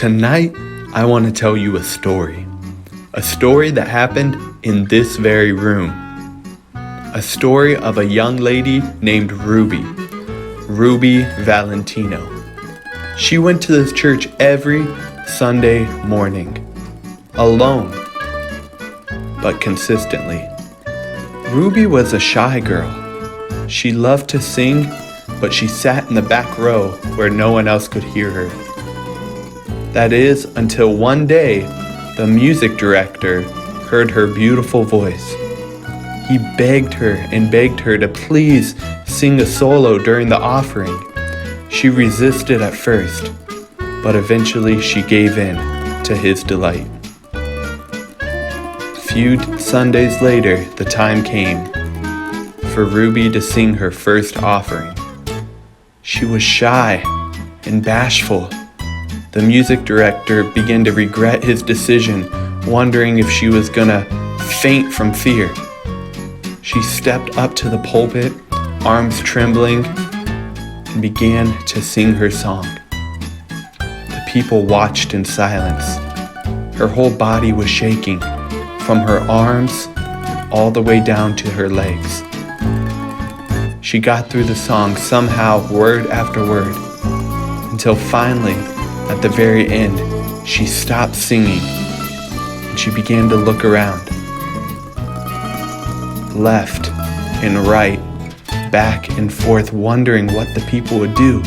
Tonight, I want to tell you a story. A story that happened in this very room. A story of a young lady named Ruby Valentino. She went to this church every Sunday morning, alone, but consistently. Ruby was a shy girl. She loved to sing, but she sat in the back row where no one else could hear her. That is, until one day, the music director heard her beautiful voice. He begged her to please sing a solo during the offering. She resisted at first, but eventually she gave in to his delight. A few Sundays later, the time came for Ruby to sing her first offering. She was shy and bashful. The music director began to regret his decision, wondering if she was gonna faint from fear. She stepped up to the pulpit, arms trembling, and began to sing her song. The people watched in silence. Her whole body was shaking, from her arms all the way down to her legs. She got through the song somehow, word after word, until finally, at the very end, she stopped singing and she began to look around. Left and right, back and forth, wondering what the people would do.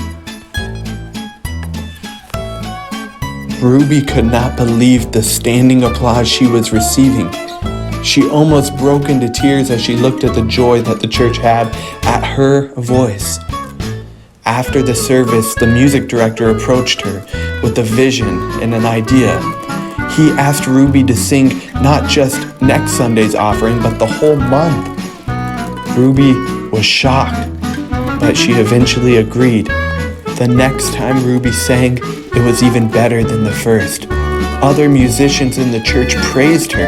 Ruby could not believe the standing applause she was receiving. She almost broke into tears as she looked at the joy that the church had at her voice. After the service, the music director approached her with a vision and an idea. He asked Ruby to sing not just next Sunday's offering, but the whole month. Ruby was shocked, but she eventually agreed. The next time Ruby sang, it was even better than the first. Other musicians in the church praised her,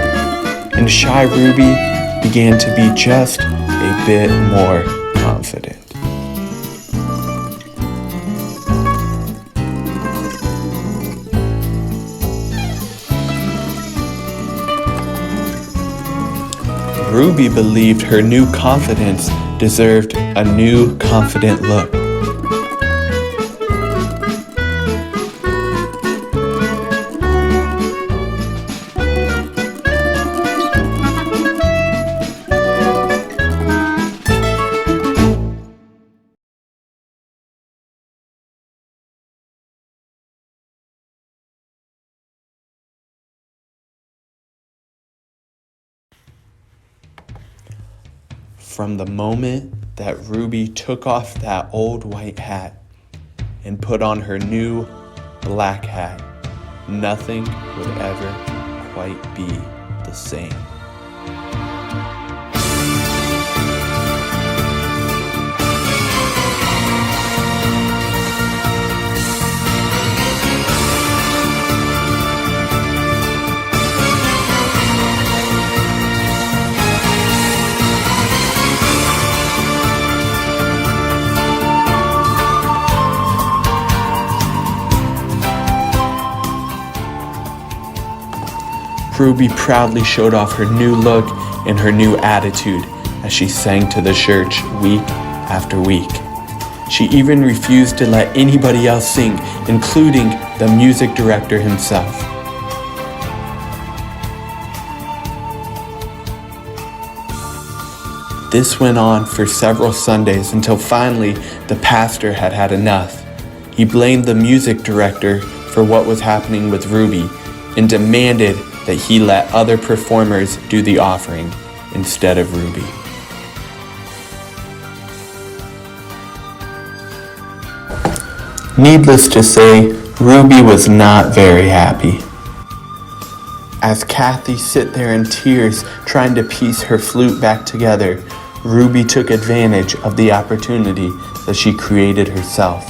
and shy Ruby began to be just a bit more confident. Ruby believed her new confidence deserved a new confident look. From the moment that Ruby took off that old white hat and put on her new black hat, nothing would ever quite be the same. Ruby proudly showed off her new look and her new attitude as she sang to the church week after week. She even refused to let anybody else sing, including the music director himself. This went on for several Sundays until finally the pastor had had enough. He blamed the music director for what was happening with Ruby and demanded that he let other performers do the offering instead of Ruby. Needless to say, Ruby was not very happy. As Kathy sat there in tears trying to piece her flute back together, Ruby took advantage of the opportunity that she created herself.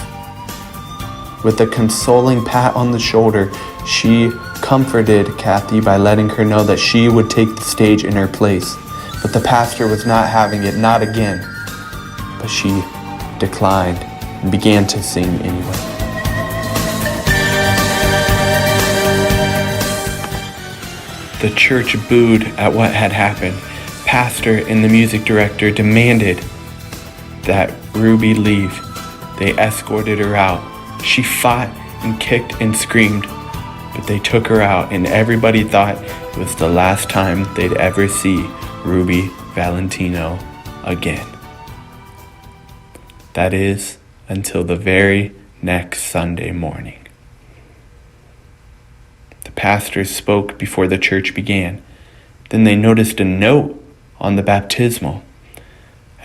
With a consoling pat on the shoulder, she comforted Kathy by letting her know that she would take the stage in her place. But the pastor was not having it, not again. But she declined and began to sing anyway. The church booed at what had happened. Pastor and the music director demanded that Ruby leave. They escorted her out. She fought and kicked and screamed, but they took her out, and everybody thought it was the last time they'd ever see Ruby Valentino again. That is, until the very next Sunday morning. The pastors spoke before the church began. Then they noticed a note on the baptismal.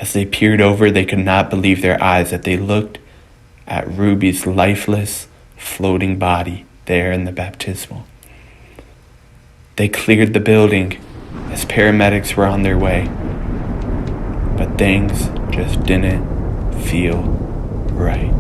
As they peered over, they could not believe their eyes as they looked at Ruby's lifeless, floating body there in the baptismal. They cleared the building as paramedics were on their way, but things just didn't feel right.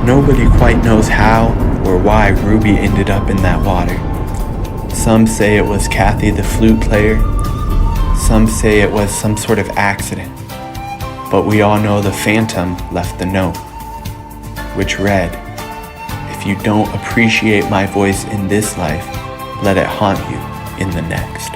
Nobody quite knows how or why Ruby ended up in that water. Some say it was Kathy the flute player. Some say it was some sort of accident. But we all know the Phantom left the note, which read, "If you don't appreciate my voice in this life, let it haunt you in the next."